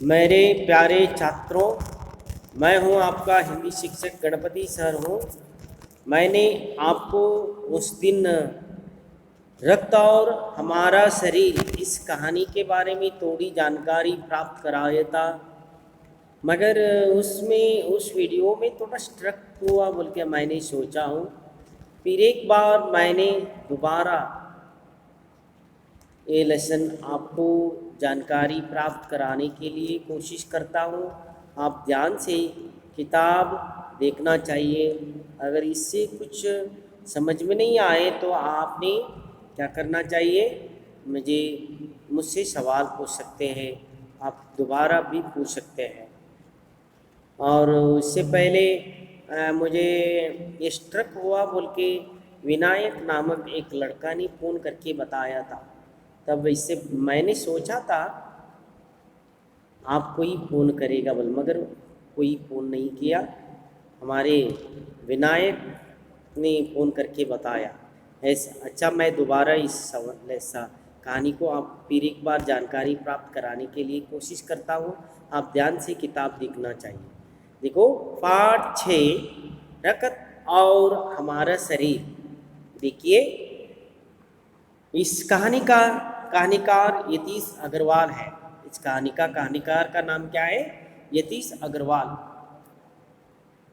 मेरे प्यारे छात्रों, मैं हूं आपका हिंदी शिक्षक गणपति सर हूं। मैंने आपको उस दिन रक्त और हमारा शरीर इस कहानी के बारे में थोड़ी जानकारी प्राप्त कराया था, मगर उसमें उस वीडियो में थोड़ा स्ट्रक हुआ बोल के मैंने सोचा हूँ। फिर एक बार मैंने दोबारा ये लेसन आपको जानकारी प्राप्त कराने के लिए कोशिश करता हूँ। आप ध्यान से किताब देखना चाहिए। अगर इससे कुछ समझ में नहीं आए तो आपने क्या करना चाहिए, मुझसे सवाल पूछ सकते हैं, आप दोबारा भी पूछ सकते हैं। और इससे पहले मुझे ये स्ट्रक हुआ बोल के विनायक नामक एक लड़का ने फ़ोन करके बताया था। तब इससे मैंने सोचा था आप कोई फ़ोन करेगा बोल, मगर कोई फ़ोन नहीं किया। हमारे विनायक ने फ़ोन करके बताया ऐसा। अच्छा, मैं दोबारा इस ऐसा कहानी को आप फिर एक बार जानकारी प्राप्त कराने के लिए कोशिश करता हूँ। आप ध्यान से किताब देखना चाहिए। देखो, पाठ 6 रक्त और हमारा शरीर। देखिए, इस कहानी का कहानीकार यतीश अग्रवाल है। इस कहानी का कहानीकार का नाम क्या है? यतीश अग्रवाल।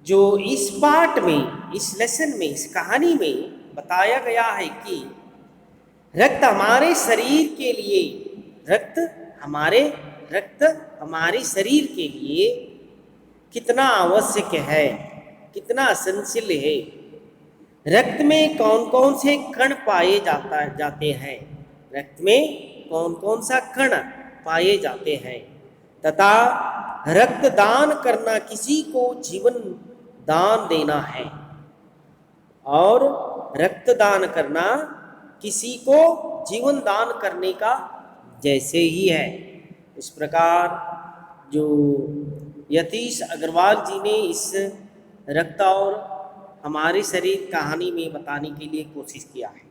जो इस पाठ में, इस लेसन में, इस कहानी में बताया गया है कि रक्त हमारे शरीर के लिए, रक्त हमारे शरीर के लिए कितना आवश्यक है, कितना असेंशियल है। रक्त में कौन कौन से कण पाए जाते हैं, रक्त में कौन कौन सा कण पाए जाते हैं, तथा रक्त दान करना किसी को जीवन दान देना है और रक्त दान करना किसी को जीवन दान करने का जैसे ही है। इस प्रकार जो यतीश अग्रवाल जी ने इस रक्त और हमारे शरीर कहानी में बताने के लिए कोशिश किया है।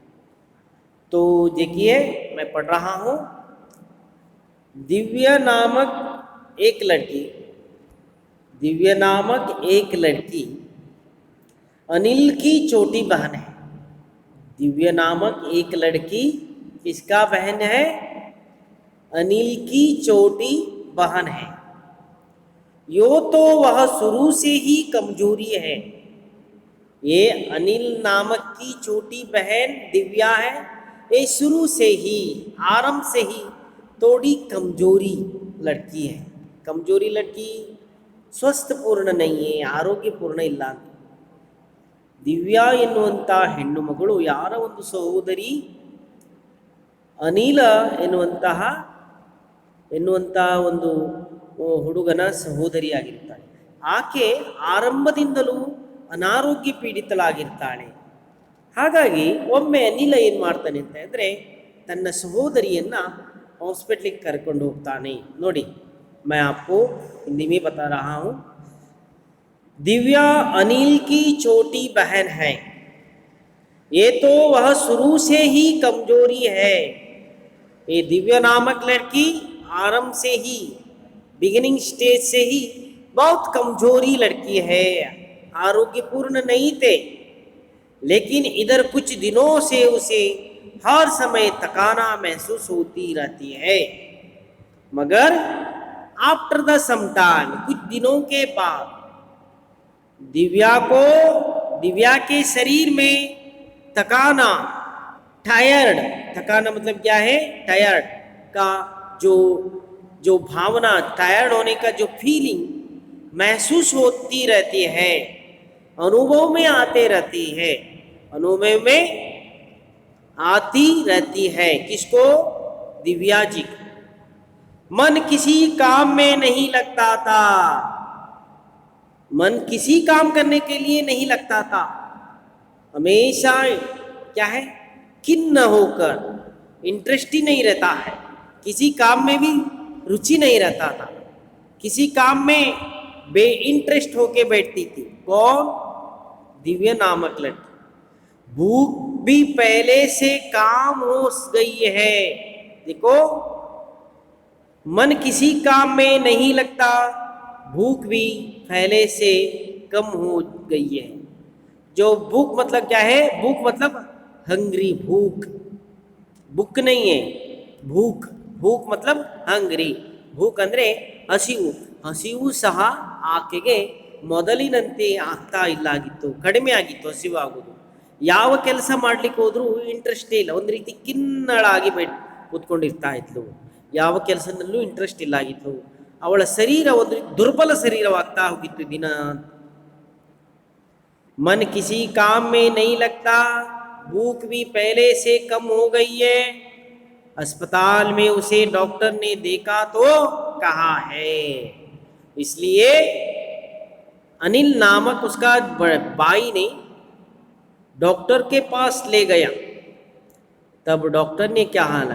तो देखिए, मैं पढ़ रहा हूँ। दिव्या नामक एक लड़की अनिल की छोटी बहन है। दिव्या नामक एक लड़की किसका बहन है? अनिल की छोटी बहन है। यो तो वह शुरू से ही कमजोरी है। ये अनिल नामक की छोटी बहन दिव्या है। ये शुरू से ही, आरंभ से ही थोड़ी कमजोरी लड़की है। कमजोरी लड़की स्वस्थ पूर्ण नहीं है, ಆರೋಗ್ಯಪೂರ್ಣ ಇಲ್ಲ। ದಿವ್ಯಾ ಎನ್ನುವಂಥ ಹೆಣ್ಣು ಮಗಳು ಯಾರ ಒಂದು ಸಹೋದರಿ? ಅನಿಲ ಎನ್ನುವಂಥ ಒಂದು ಹುಡುಗನ ಸಹೋದರಿಯಾಗಿರ್ತಾಳೆ। ಆಕೆ ಆರಂಭದಿಂದಲೂ ಅನಾರೋಗ್ಯ ಪೀಡಿತಳಾಗಿರ್ತಾಳೆ। ಹಾಗಾಗಿ ಒಮ್ಮೆ ಅನಿಲ ಏನು ಮಾಡ್ತಾನೆ ಅಂತ ಅಂದರೆ, ತನ್ನ ಸಹೋದರಿಯನ್ನು हॉस्पिटल करके होता नोड़ी। मैं आपको हिंदी में बता रहा हूँ। दिव्या अनिल की छोटी बहन है। ये तो वह शुरू से ही कमजोरी है। ये दिव्या नामक लड़की आरंभ से ही, बिगिनिंग स्टेज से ही बहुत कमजोरी लड़की है, आरोग्यपूर्ण नहीं थे। लेकिन इधर कुछ दिनों से उसे हर समय थकाना महसूस होती रहती है। मगर आफ्टर द सम टाइम, कुछ दिनों के बाद दिव्या के शरीर में थकाना, थकाना मतलब क्या है? टायर्ड का जो भावना, टायर्ड होने का जो फीलिंग महसूस होती रहती है, अनुभव में आती रहती है। किसको? दिव्या जी। मन किसी काम में नहीं लगता था। मन किसी काम करने के लिए नहीं लगता था। हमेशा क्या है? खिन्न होकर, इंटरेस्ट ही नहीं रहता है। किसी काम में भी रुचि नहीं रहता था। किसी काम में बे इंटरेस्ट होके बैठती थी। कौन? दिव्या नामक लड़की। भूख भी पहले से काम हो गई है। देखो, मन किसी काम में नहीं लगता, भूख भी पहले से कम हो गई है। जो भूख मतलब क्या है? भूख मतलब हंग्री, भूख, बुक नहीं है, भूख, भूख मतलब हंग्री, भूख ಅಂದ್ರೆ ಹಸಿವು, ಹಸಿವು ಸಹ ಆಕೆಗೆ ಮೊದಲಿನಂತೆ ಆಗ್ತಾ ಇಲ್ಲ ಆಗಿತ್ತು, ಕಡಿಮೆ ಆಗಿತ್ತು ಹಸಿವು ಆಗೋದು. ಯಾವ ಕೆಲಸ ಮಾಡ್ಲಿಕ್ಕೆ ಹೋದ್ರೂ ಇಂಟ್ರೆಸ್ಟೇ ಇಲ್ಲ, ಒಂದು ರೀತಿ ಕಿನ್ನಳಾಗಿ ಕೂತ್ಕೊಂಡಿರ್ತಾ ಇದ್ಲು, ಯಾವ ಕೆಲಸದಲ್ಲೂ ಇಂಟ್ರೆಸ್ಟ್ ಇಲ್ಲ ಆಗಿತ್ತು. ಅವಳ ಶರೀರ ಒಂದು ರೀತಿ ದುರ್ಬಲ ಶರೀರವಾಗ್ತಾ ಹೋಗಿತ್ತು ದಿನ. मन किसी काम में नहीं लगता, भूख भी पहले से कम हो गई है। अस्पताल में उसे डॉक्टर ने देखा तो कहा है। इसलिए अनिल नामक उसका भाई ने डॉक्टर के पास ले गया। तब डॉक्टर ने क्या हाल,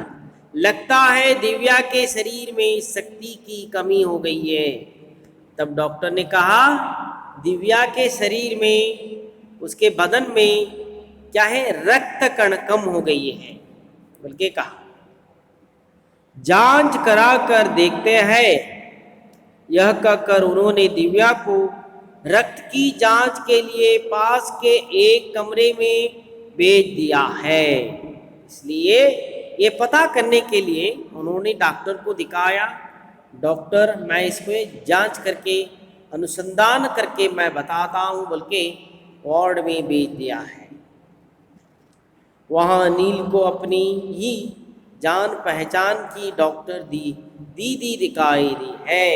लगता है दिव्या के शरीर में शक्ति की कमी हो गई है। तब डॉक्टर ने कहा दिव्या के शरीर में, उसके बदन में क्या है, रक्त कण कम हो गई है। बल्कि कहा जांच करा कर देखते हैं। यह कहकर उन्होंने दिव्या को रक्त की जांच के लिए पास के एक कमरे में भेज दिया है। इसलिए ये पता करने के लिए उन्होंने डॉक्टर को दिखाया, डॉक्टर मैं इसको जांच करके अनुसंधान करके मैं बताता हूँ, बल्कि वार्ड में भेज दिया है। वहाँ अनिल को अपनी ही जान पहचान की डॉक्टर दीदी दिखाई दी है।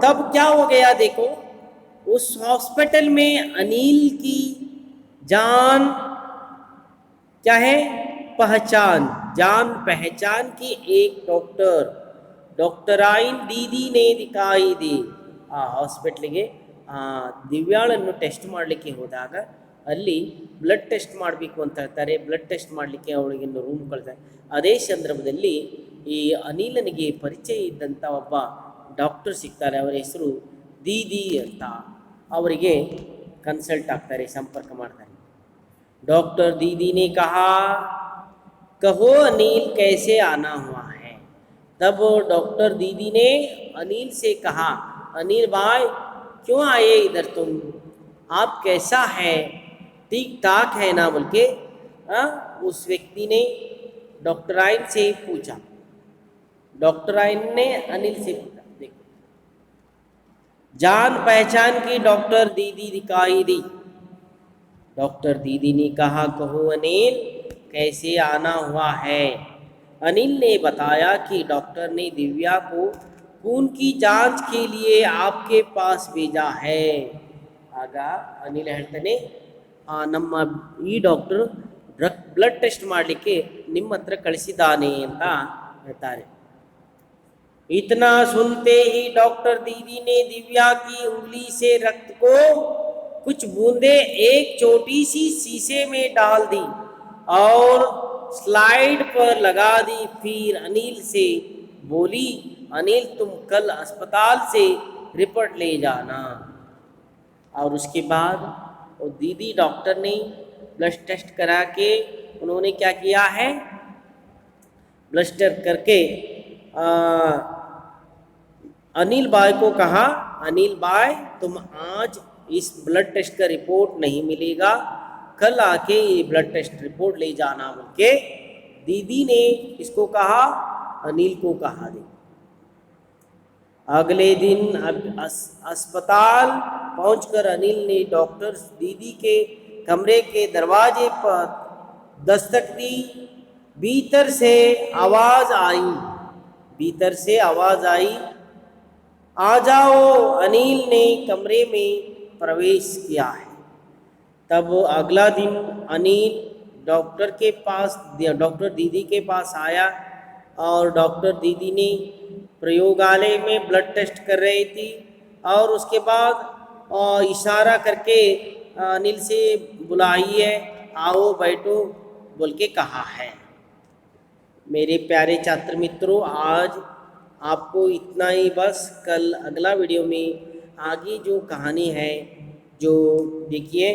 तब क्या हो गया देखो, उस हॉस्पिटल में अनिल की जान क्या है, पहचान, जान पहचान की एक डॉक्टराइन दीदी ने दिखाई दी। ಆ ಹಾಸ್ಪಿಟ್ಲಿಗೆ ದಿವ್ಯಾಳನ್ನು ಟೆಸ್ಟ್ ಮಾಡಲಿಕ್ಕೆ ಹೋದಾಗ ಅಲ್ಲಿ ಬ್ಲಡ್ ಟೆಸ್ಟ್ ಮಾಡಬೇಕು ಅಂತ ಹೇಳ್ತಾರೆ. ಬ್ಲಡ್ ಟೆಸ್ಟ್ ಮಾಡಲಿಕ್ಕೆ ಅವಳಿಗೆ ರೂಮ್ ಕಳ್ತಾರೆ. ಅದೇ ಸಂದರ್ಭದಲ್ಲಿ ಈ ಅನಿಲನಿಗೆ ಪರಿಚಯ ಇದ್ದಂಥ ಒಬ್ಬ ಡಾಕ್ಟರ್ ಸಿಗ್ತಾರೆ, ಅವರ ಹೆಸರು ದೀದಿ ಅಂತ. ಅವರಿಗೆ ಕನ್ಸಲ್ಟ್ ಆಗ್ತಾರೆ, ಸಂಪರ್ಕ ಮಾಡ್ತಾರೆ. डॉक्टर दीदी ने कहा कहो अनिल कैसे आना हुआ है। तब डॉक्टर दीदी ने अनिल से कहा अनिल भाई क्यों आए इधर तुम, आप कैसा है, ठीक ठाक है ना, बोल के उस व्यक्ति ने डॉक्टराइन से पूछा। डॉक्टराइन ने अनिल से पूछा, देखो जान पहचान की डॉक्टर दीदी दिखाई दी। डॉक्टर दीदी ने कहा कहो अनिल कैसे आना हुआ है। अनिल ने बताया कि डॉक्टर ने दिव्या को खून की जांच के लिए आपके पास भेजा है। ಆಗ ಅನಿಲ್ ಹೇಳ್ತಾನೆ ನಮ್ಮ ಈ ಡಾಕ್ಟರ್ ಬ್ಲಡ್ ಟೆಸ್ಟ್ ಮಾಡಲಿಕ್ಕೆ ನಿಮ್ಮ ಹತ್ರ ಕಳಿಸಿದ್ದಾನೆ ಅಂತ ಹೇಳ್ತಾರೆ. इतना सुनते ही डॉक्टर दीदी ने दिव्या की उंगली से रक्त को कुछ बूंदे एक छोटी सी शीशे में डाल दी और स्लाइड पर लगा दी। फिर अनिल से बोली अनिल तुम कल अस्पताल से रिपोर्ट ले जाना। और उसके बाद वो दीदी डॉक्टर ने ब्लड टेस्ट करा के उन्होंने क्या किया है, ब्लड टेस्ट करके अनिल भाई को कहा अनिल भाई तुम आज इस ब्लड टेस्ट का रिपोर्ट नहीं मिलेगा, कल आके ये ब्लड टेस्ट रिपोर्ट ले जाना बोल के दीदी ने इसको कहा, अनिल को कहा। दे अगले दिन अस्पताल पहुंचकर अनिल ने डॉक्टर दीदी के कमरे के दरवाजे पर दस्तक दी। भीतर से आवाज़ आई, भीतर से आवाज़ आई आ जाओ। अनिल ने कमरे में प्रवेश किया है। तब अगला दिन अनिल डॉक्टर के पास, डॉक्टर दीदी के पास आया और डॉक्टर दीदी ने प्रयोगालय में ब्लड टेस्ट कर रही थी और उसके बाद इशारा करके अनिल से बुलाइए, आओ बैठो बोल के कहा है। मेरे प्यारे छात्र मित्रों, आज आपको इतना ही बस। कल अगला वीडियो में आगे जो कहानी है, जो देखिए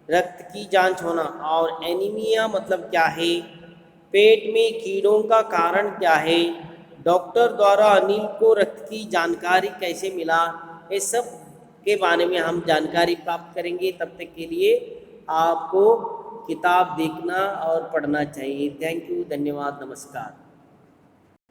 रक्त की जांच होना और एनीमिया मतलब क्या है, पेट में कीड़ों का कारण क्या है, डॉक्टर द्वारा अनिल को रक्त की जानकारी कैसे मिला, ये सब के बारे में हम जानकारी प्राप्त करेंगे। तब तक के लिए आपको किताब देखना और पढ़ना चाहिए। थैंक यू, धन्यवाद, नमस्कार।